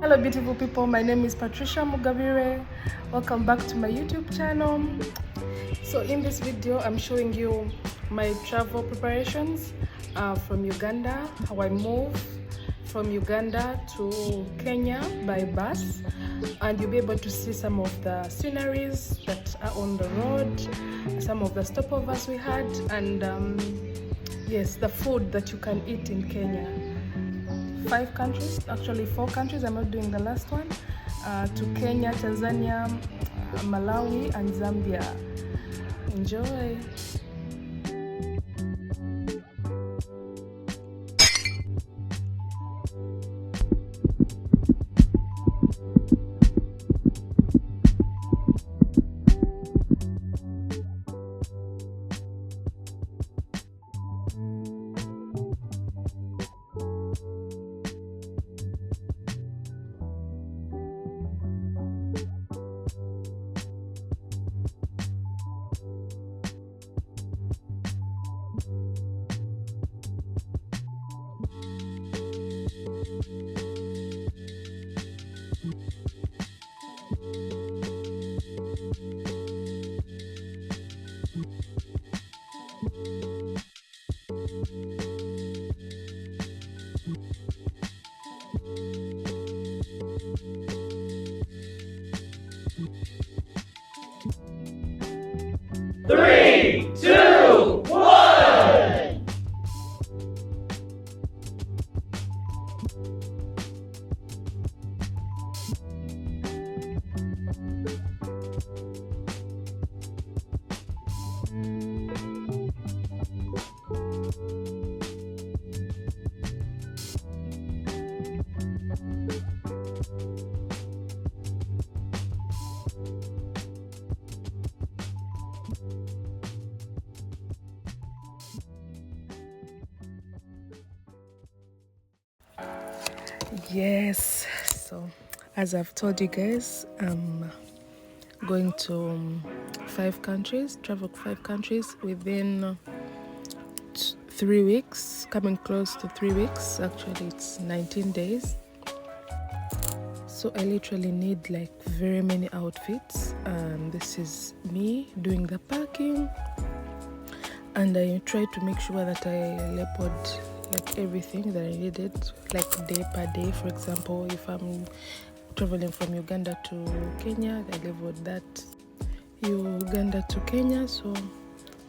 Hello beautiful people, my name is Patricia Mugabire. Welcome back to my YouTube channel. So in this video I'm showing you my travel preparations from Uganda, how I moved from Uganda to Kenya by bus, and you'll be able to see some of the sceneries that are on the road, some of the stopovers we had, and yes, the food that you can eat in Kenya. 5 countries, actually 4 countries, I'm not doing the last one, to Kenya, Tanzania, Malawi and Zambia. Enjoy. Three, two, one! Yes, so as I've told you guys, I'm going to 5 countries, travel 5 countries within 3 weeks, coming close to 3 weeks. Actually it's 19 days. So I literally need like very many outfits, and this is me doing the packing, and I try to make sure that I labeled like everything that I needed, like day per day. For example, if I'm traveling from Uganda to Kenya, I labeled that Uganda to Kenya, so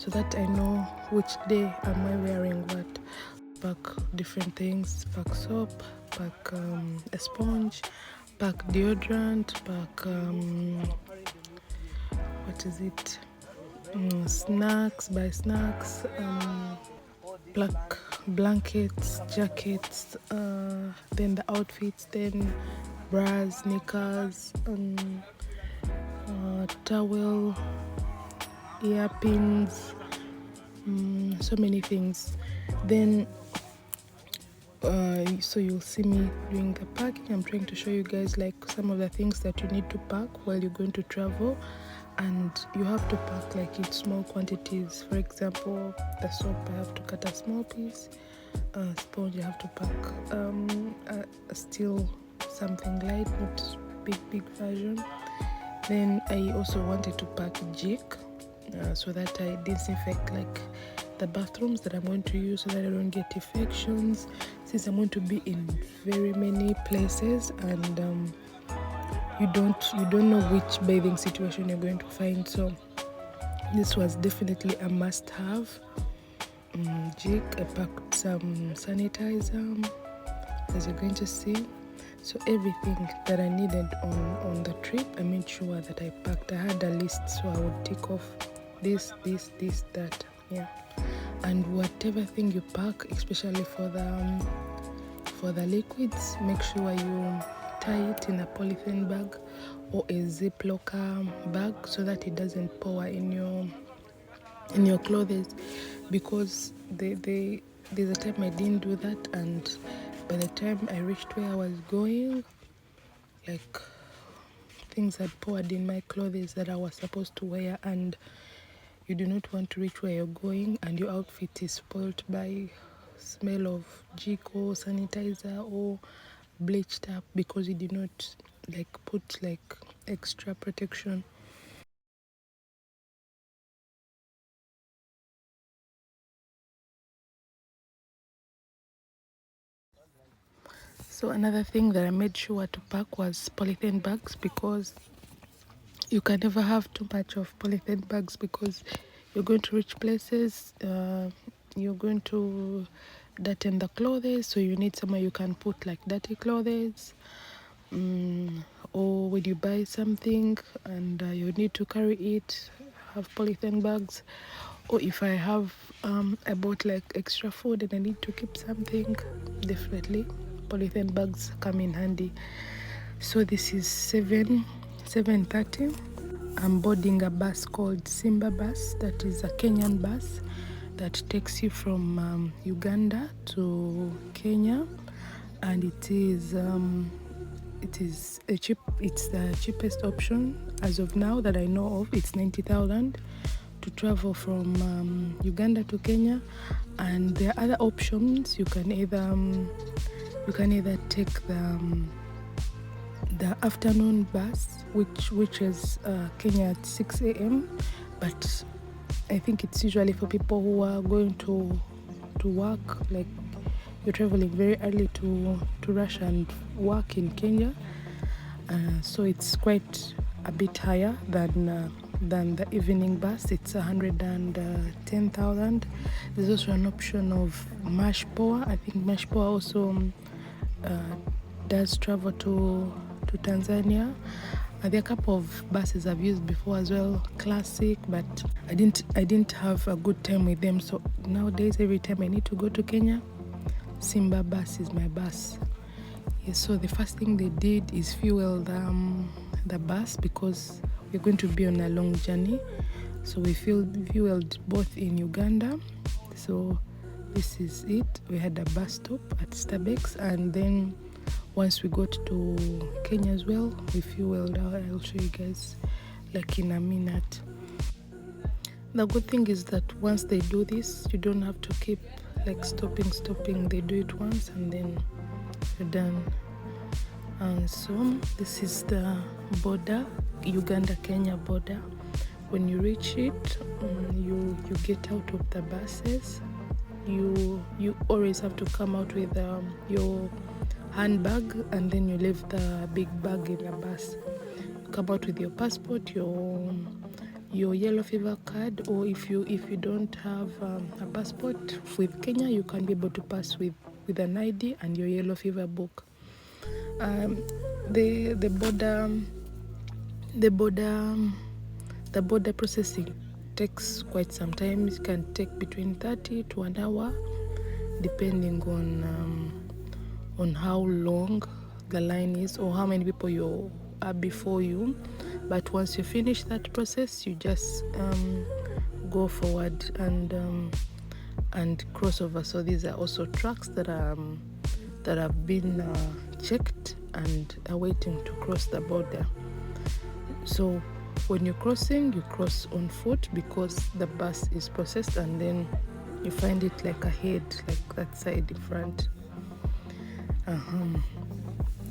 that I know which day am I wearing what. Pack different things, pack soap, pack a sponge, pack deodorant, pack what is it, snacks, buy snacks, black blankets, jackets, then the outfits, then bras, sneakers, towel, earpins, so many things. Then so you'll see me doing the packing. I'm trying to show you guys like some of the things that you need to pack while you're going to travel, and you have to pack like in small quantities. For example, the soap, I have to cut a small piece. Sponge, I have to pack still something light, not big version. Then I also wanted to pack jik, so that I disinfect like the bathrooms that I'm going to use, so that I don't get infections, since I'm going to be in very many places, and you don't know which bathing situation you're going to find. So this was definitely a must-have. Jik, I packed some sanitizer, as you're going to see. So everything that I needed on the trip, I made sure that I packed. I had a list, so I would tick off this, that, yeah. And whatever thing you pack, especially for the liquids, make sure you tie it in a polythene bag or a Ziploc bag, so that it doesn't pour in your clothes, because there's a time I didn't do that, and by the time I reached where I was going, like things had poured in my clothes that I was supposed to wear, and you do not want to reach where you're going and your outfit is spoiled by smell of jik or sanitizer or bleached up because you did not like put like extra protection. So another thing that I made sure to pack was polythene bags, because you can never have too much of polythene bags, because you're going to reach places, you're going to dirty the clothes, so you need somewhere you can put like dirty clothes. Or when you buy something and you need to carry it, have polythene bags. Or if I bought like extra food and I need to keep something, definitely polythene bags come in handy. So this is 7:30. I'm boarding a bus called Simba Bus, that is a Kenyan bus that takes you from Uganda to Kenya, and it's the cheapest option as of now that I know of. It's 90,000 to travel from Uganda to Kenya, and there are other options. You can either take the afternoon bus, which is Kenya at 6 a.m. But I think it's usually for people who are going to work, like you're traveling very early to rush and work in Kenya. So it's quite a bit higher than the evening bus. It's 110,000. There's also an option of Marsh Power. I think Marsh Power also does travel to Tanzania. There are a couple of buses I've used before as well, Classic, but I didn't have a good time with them. So nowadays, every time I need to go to Kenya, Simba Bus is my bus. Yes, so the first thing they did is fuel the bus, because we're going to be on a long journey. So we fueled both in Uganda. So this is it. We had a bus stop at Starbucks, and then once we got to Kenya as well, we fueled. I'll show you guys like in a minute. The good thing is that once they do this, you don't have to keep like stopping. They do it once and then you're done. And so this is the border, Uganda-Kenya border. When you reach it, you get out of the buses. You always have to come out with your handbag, and then you leave the big bag in the bus. You come out with your passport, your yellow fever card, or if you don't have a passport with Kenya, you can be able to pass with an ID and your yellow fever book. The border processing takes quite some time. It can take between 30 to an hour, depending on how long the line is or how many people you are before you. But once you finish that process, you just go forward and cross over. So these are also trucks that have been checked and are waiting to cross the border. So when you're crossing, you cross on foot because the bus is processed, and then you find it like ahead, like that side in front.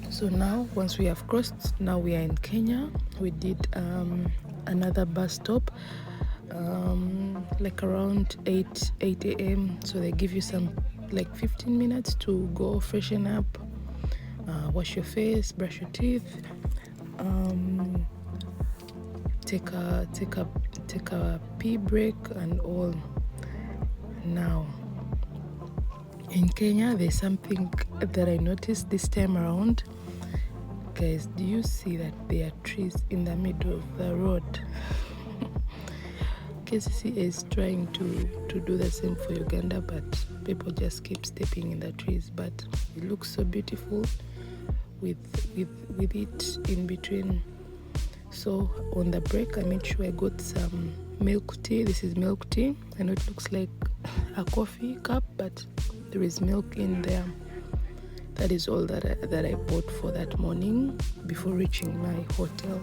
So now, once we have crossed, now we are in Kenya. We did another bus stop, like around 8 a.m. So they give you some like 15 minutes to go freshen up, wash your face, brush your teeth, take a pee break and all. Now in Kenya, there's something that I noticed this time around. Guys, do you see that there are trees in the middle of the road? KCC is trying to do the same for Uganda, but people just keep stepping in the trees. But it looks so beautiful with it in between. So on the break, I made sure I got some milk tea. This is milk tea. I know it looks like a coffee cup, but there is milk in there. That is all that I bought for that morning before reaching my hotel.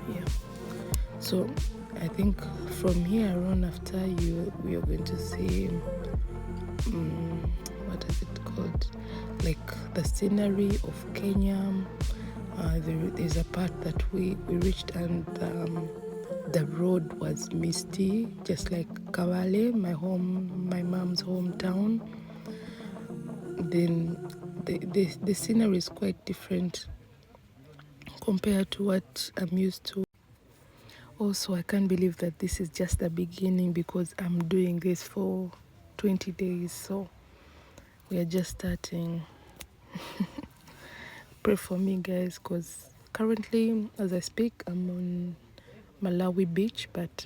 Yeah. So I think from here on, after we are going to see what is it called? called, like the scenery of Kenya. There's a part that we reached, and the road was misty, just like Kawale, my mom's hometown. Then the scenery is quite different compared to what I'm used to. Also, I can't believe that this is just the beginning, because I'm doing this for 20 days, so we are just starting. Pray for me, guys, because currently, as I speak, I'm on Malawi beach, but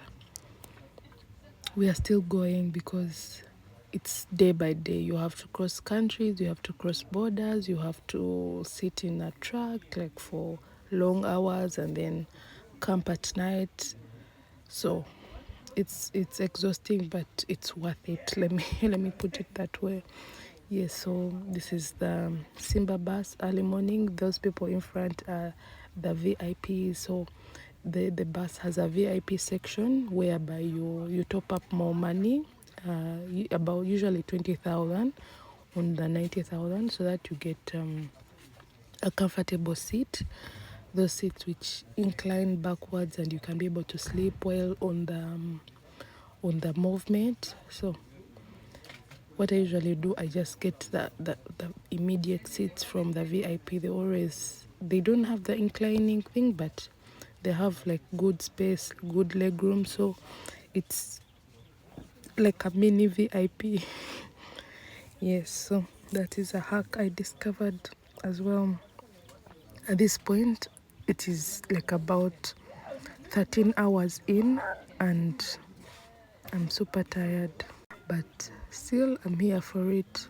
we are still going because it's day by day. You have to cross countries, you have to cross borders, you have to sit in a truck like for long hours and then camp at night. So it's exhausting, but it's worth it. Let me put it that way. Yes, so this is the Simba bus early morning. Those people in front are the VIPs. So the bus has a VIP section whereby you top up more money, about usually 20,000 on the 90,000, so that you get a comfortable seat. Those seats which incline backwards, and you can be able to sleep well on the movement. So what I usually do, I just get the immediate seats from the VIP. They don't have the inclining thing, but they have like good space, good leg room, so it's like a mini VIP. Yes, so that is a hack I discovered as well. At this point, it is like about 13 hours in, and I'm super tired, but still I'm here for it.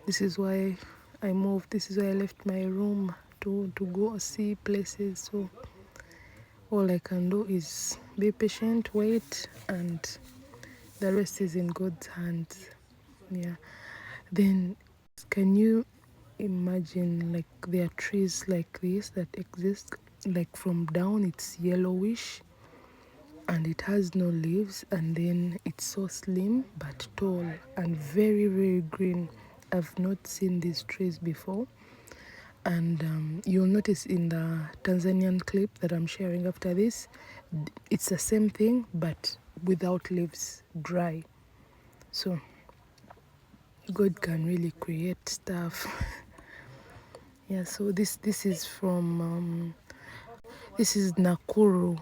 This is why I moved. This is why I left my room to go see places. So all I can do is be patient, wait, and the rest is in God's hands. Yeah. Then can you imagine, like, there are trees like this that exist, like from down it's yellowish and it has no leaves, and then it's so slim but tall and very, very green. I've not seen these trees before, and you'll notice in the Tanzanian clip that I'm sharing after this, it's the same thing but without leaves, dry. So God can really create stuff. Yeah, so this is from this is Nakuru.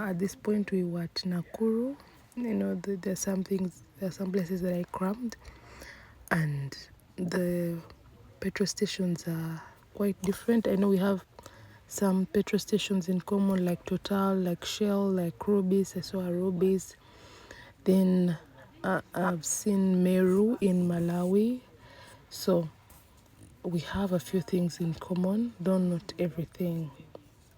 At this point we were at Nakuru. You know, there's some places that I crammed, and the petrol stations are quite different. I know we have some petrol stations in common, like Total, like Shell, like Rubis. I saw a Rubis. Then I've seen Meru in Malawi. So we have a few things in common, though not everything.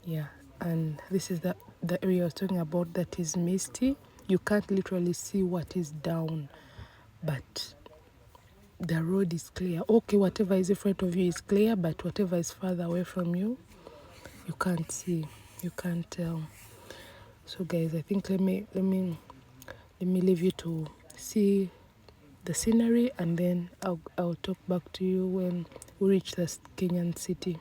Yeah, and this is the area I was talking about that is misty. You can't literally see what is down, but the road is clear. Okay, whatever is in front of you is clear, but whatever is further away from you, you can't see, you can't tell. So guys, I think let me leave you to see the scenery, and then I'll talk back to you when we reach the Kenyan city.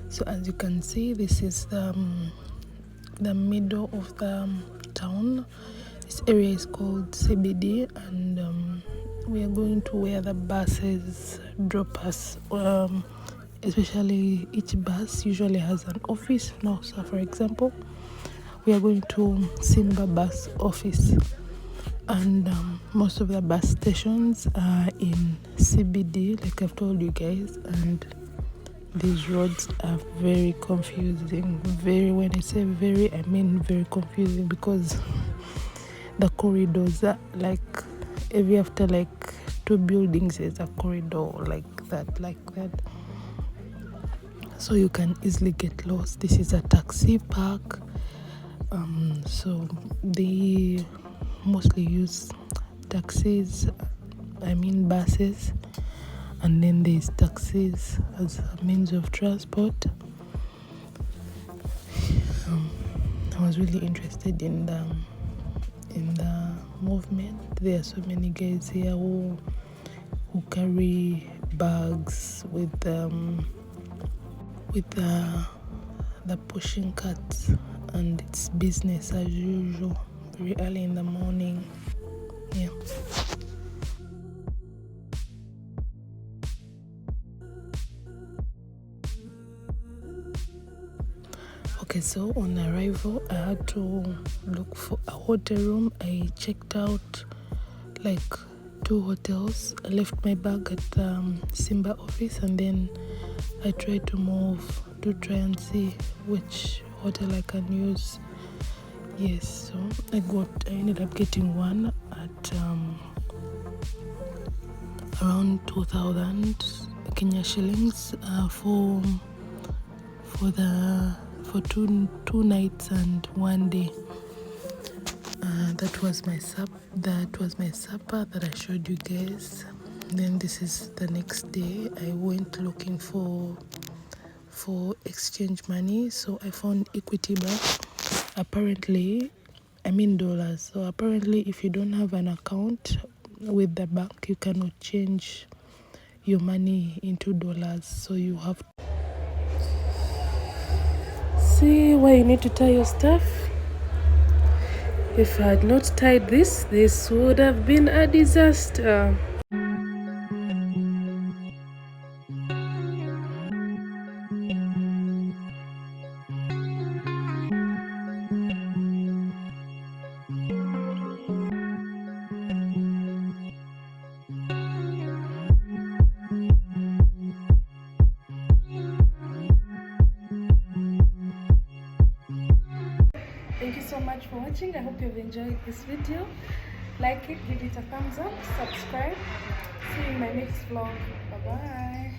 So as you can see, this is the middle of the town. This area is called CBD, and we are going to where the buses drop us. Especially each bus usually has an office. Now, so for example, we are going to Simba bus office, and most of the bus stations are in CBD, like I've told you guys, and these roads are very confusing. When I say very, I mean very confusing, because the corridors are like every after like 2 buildings there's a corridor like that. So you can easily get lost. This is a taxi park, so they mostly use taxis, buses, and then there's taxis as a means of transport. I was really interested in the movement. There are so many guys here who carry bags with the pushing carts, and it's business as usual, very early in the morning. Yeah. Okay, so on arrival, I had to look for a hotel room. I checked out like 2 hotels. I left my bag at the Simba office, and then I tried to move to try and see which hotel I can use. Yes, so I ended up getting one around 2,000 Kenya shillings for two nights and 1 day. That was my supper that I showed you guys. Then this is the next day. I went looking for exchange money, so I found Equity Bank. Apparently, I mean dollars. So apparently, if you don't have an account with the bank, you cannot change your money into dollars. So you have to see where you need to tie your stuff. If I had not tied this would have been a disaster. Thank you so much for watching. I hope you've enjoyed this video. Like it, give it a thumbs up, subscribe. See you in my next vlog. Bye bye.